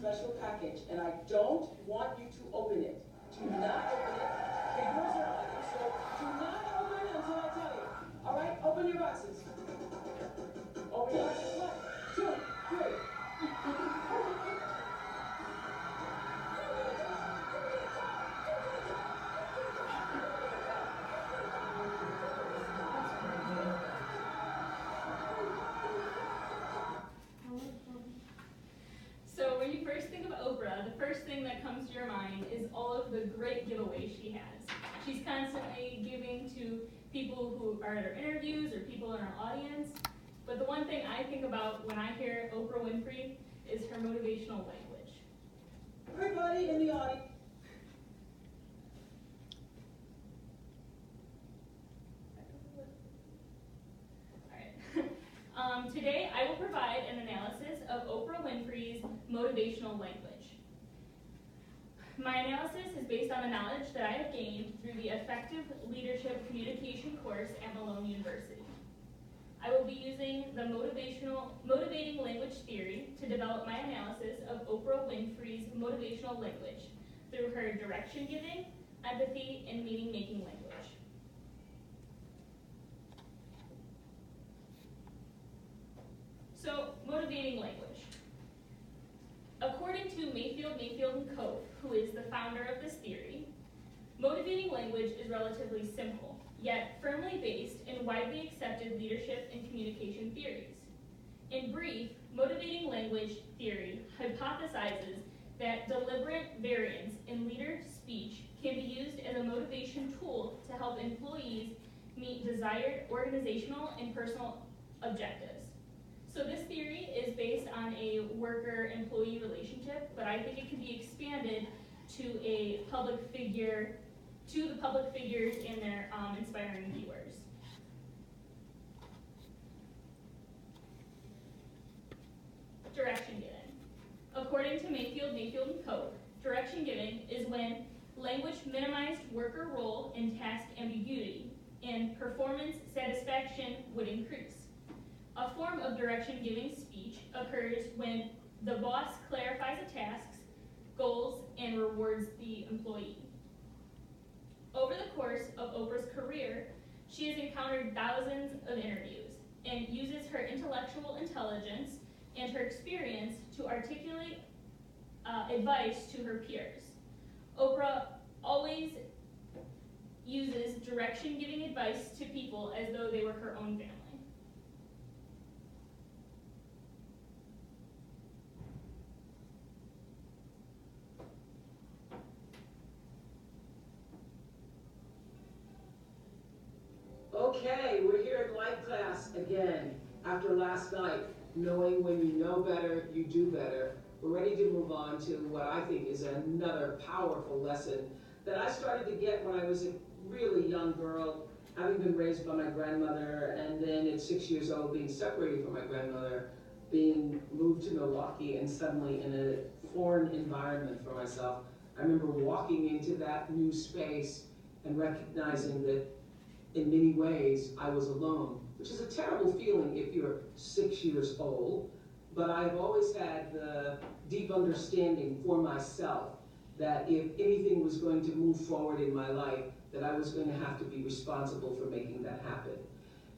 special package, and I don't want you to open it. Do not open it. The doors are on you, so do not open it until I tell you. All right? Open your boxes. Open your boxes. 1, 2, 3. So when you first think of Oprah, the first thing that comes to your mind is all of the great giveaways she has. She's constantly giving to people who are at her interviews or people in her audience. But the one thing I think about when I hear Oprah Winfrey is her motivational language. Everybody in the audience. Today, I will provide an analysis of Oprah Winfrey's motivational language. My analysis is based on the knowledge that I have gained through the Effective Leadership Communication course at Malone University. I will be using the motivating language theory to develop my analysis of Oprah Winfrey's motivational language through her direction giving, empathy, and meaning-making language. So, motivating language. According to Mayfield & Cope, who is the founder of this theory, motivating language is relatively simple, yet firmly based in widely accepted leadership and communication theories. In brief, motivating language theory hypothesizes that deliberate variance in leader speech can be used as a motivation tool to help employees meet desired organizational and personal objectives. So this theory is based on a worker-employee relationship, but I think it can be expanded to the public figures and their inspiring viewers. Direction giving. According to Mayfield & Cope, direction giving is when language minimized worker role and task ambiguity and performance satisfaction would increase. A form of direction-giving speech occurs when the boss clarifies a task's goals and rewards the employee. Over the course of Oprah's career, she has encountered thousands of interviews and uses her intellectual intelligence and her experience to articulate advice to her peers. Oprah always uses direction-giving advice to people as though they were her own family. Okay, we're here in life class again. After last night, knowing when you know better, you do better. We're ready to move on to what I think is another powerful lesson that I started to get when I was a really young girl, having been raised by my grandmother, and then at 6 years old being separated from my grandmother, being moved to Milwaukee and suddenly in a foreign environment for myself. I remember walking into that new space and recognizing that in many ways I was alone, which is a terrible feeling if you're 6 years old, but I've always had the deep understanding for myself that if anything was going to move forward in my life, that I was going to have to be responsible for making that happen.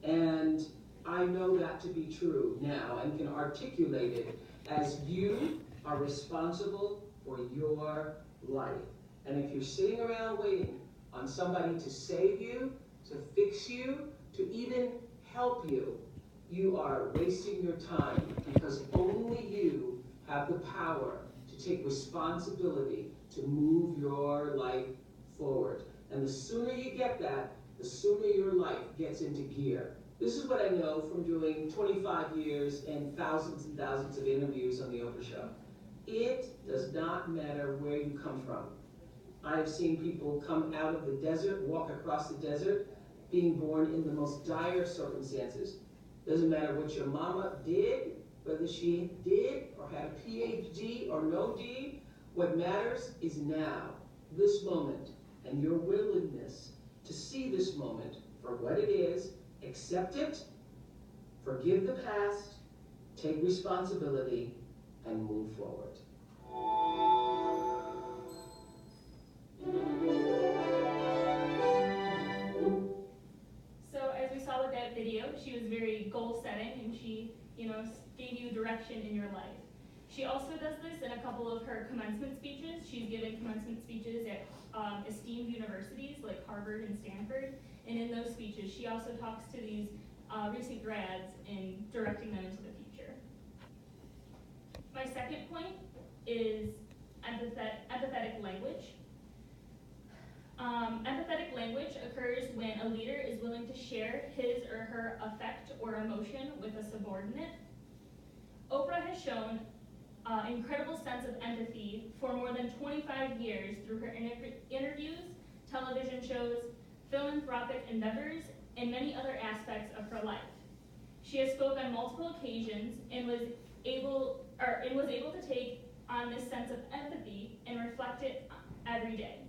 And I know that to be true now and can articulate it as you are responsible for your life. And if you're sitting around waiting on somebody to save you, to fix you, to even help you, you are wasting your time, because only you have the power to take responsibility to move your life forward. And the sooner you get that, the sooner your life gets into gear. This is what I know from doing 25 years and thousands of interviews on the Oprah Show. It does not matter where you come from. I have seen people come out of the desert, walk across the desert, being born in the most dire circumstances. Doesn't matter what your mama did, whether she did or had a PhD or no D. What matters is now, this moment, and your willingness to see this moment for what it is, accept it, forgive the past, take responsibility, and move forward. So as we saw with that video, she was very goal setting and she, gave you direction in your life. She also does this in a couple of her commencement speeches. She's given commencement speeches at esteemed universities like Harvard and Stanford. And in those speeches, she also talks to these recent grads in directing them into the future. My second point is empathetic language. Empathetic language occurs when a leader is willing to share his or her affect or emotion with a subordinate. Oprah has shown incredible sense of empathy for more than 25 years through her interviews, television shows, philanthropic endeavors, and many other aspects of her life. She has spoken on multiple occasions and was able to take on this sense of empathy and reflect it every day.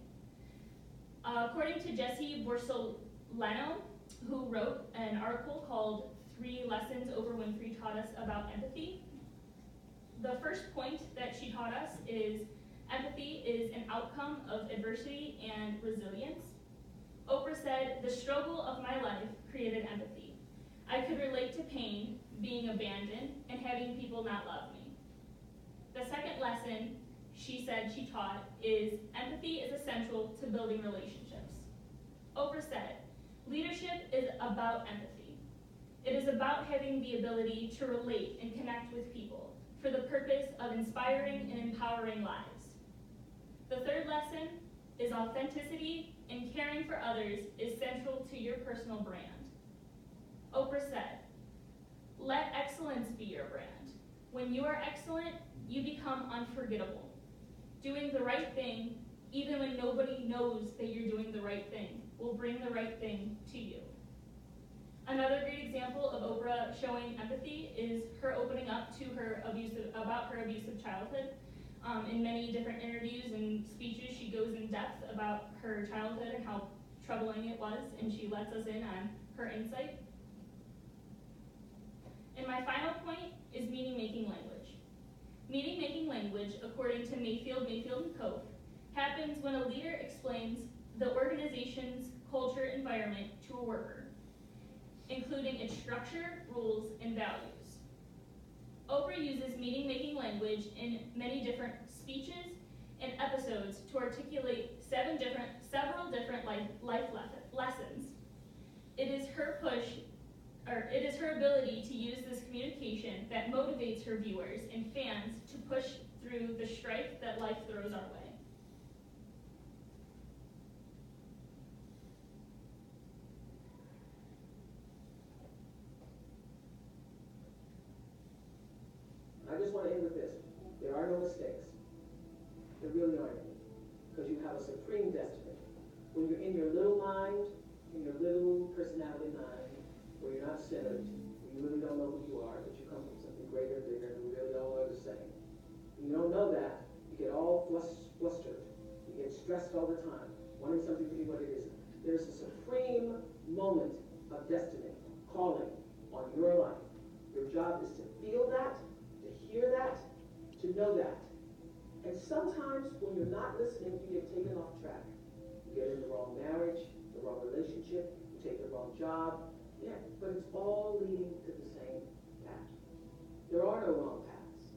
According to Jesse Borsolano, who wrote an article called 3 Lessons Oprah Winfrey Taught Us About Empathy, the first point that she taught us is empathy is an outcome of adversity and resilience. Oprah said, "The struggle of my life created empathy. I could relate to pain, being abandoned, and having people not love me." The second lesson she said she taught is empathy is essential to building relationships. Oprah said, "Leadership is about empathy. It is about having the ability to relate and connect with people for the purpose of inspiring and empowering lives." The third lesson is authenticity and caring for others is central to your personal brand. Oprah said, "Let excellence be your brand. When you are excellent, you become unforgettable. Doing the right thing, even when nobody knows that you're doing the right thing, will bring the right thing to you." Another great example of Oprah showing empathy is her opening up to about her abusive childhood. In many different interviews and speeches, she goes in depth about her childhood and how troubling it was, and she lets us in on her insight. And my final point is meaning-making language. Meaning-making language, according to Mayfield & Cope, happens when a leader explains the organization's culture environment to a worker, including its structure, rules, and values. Oprah uses meaning-making language in many different speeches and episodes to articulate several different life lessons. It is her ability to use this communication that motivates her viewers and fans to push through the strife that life throws our way. I just want to end with this. There are no mistakes. There really aren't any. Because you have a supreme destiny. When you're in your little mind, in your little personality mind, where you're not centered, where you really don't know who you are, but you come from something greater, bigger, and we really all are the same. When you don't know that, you get all flustered. You get stressed all the time, wanting something to be what it isn't. There's a supreme moment of destiny calling on your life. Your job is to feel that, to hear that, to know that. And sometimes when you're not listening, you get taken off track. You get in the wrong marriage, the wrong relationship, you take the wrong job. Yeah, but it's all leading to the same path. There are no wrong paths.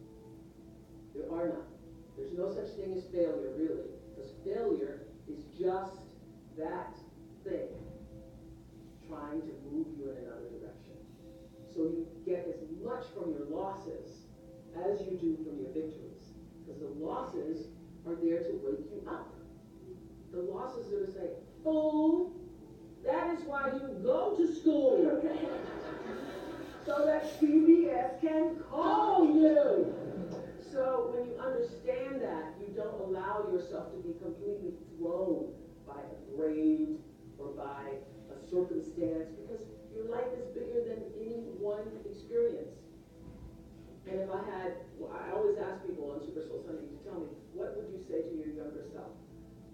There are none. There's no such thing as failure, really, because failure is just that thing trying to move you in another direction. So you get as much from your losses as you do from your victories, because the losses are there to wake you up. The losses are to say, "Fool, that is why you go to school, so that CBS can call you." So when you understand that, you don't allow yourself to be completely thrown by a grade or by a circumstance, because your life is bigger than any one experience. And if I always ask people on Super Soul Sunday to tell me, what would you say to your younger self?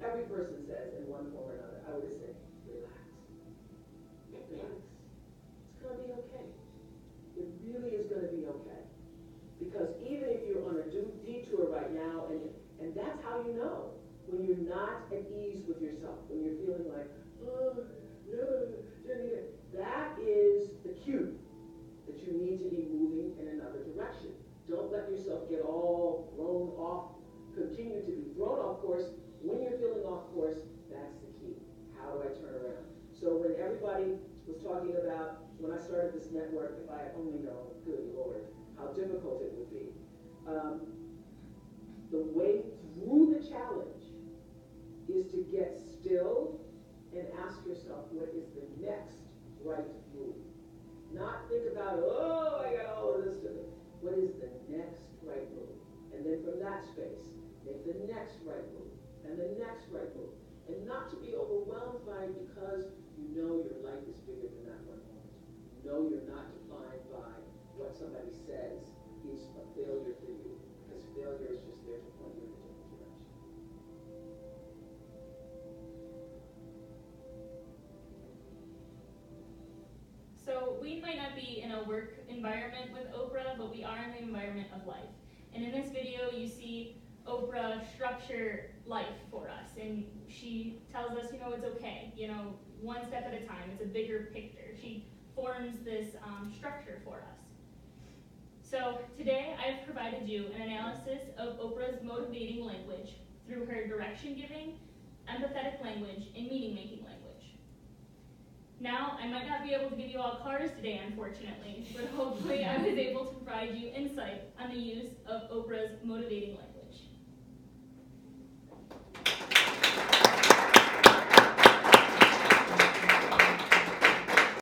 Every person says in one form or another, I would say, relax. Relax. It's going to be okay. It really is going to be okay. Because even if you're on a detour right now and when you're not at ease with yourself, when you're feeling like, oh, no, that is the cue that you need to be moving in another direction. Don't let yourself get all thrown off, continue to be thrown off course. When you're feeling off course, that's the key. How do I turn around? So when everybody was talking about, when I started this network, if I had only known, good Lord, how difficult it would be. The way through the challenge is to get still and ask yourself, what is the next right move? Not think about, oh, I got all of this to do. What is the next right move? And then from that space, make the next right move, and the next right move. And not to be overwhelmed by it, because you know your life is bigger than that one moment. You know you're not defined by what somebody says is a failure for you, because failure is just there to point you in a different direction. So we might not be in a work environment with Oprah, but we are in the environment of life. And in this video, you see Oprah structure life for us. And she tells us, it's okay, one step at a time. It's a bigger picture. She forms this structure for us. So today, I've provided you an analysis of Oprah's motivating language through her direction giving, empathetic language, and meaning making language. Now, I might not be able to give you all cars today, unfortunately, but hopefully I was able to provide you insight on the use of Oprah's motivating language.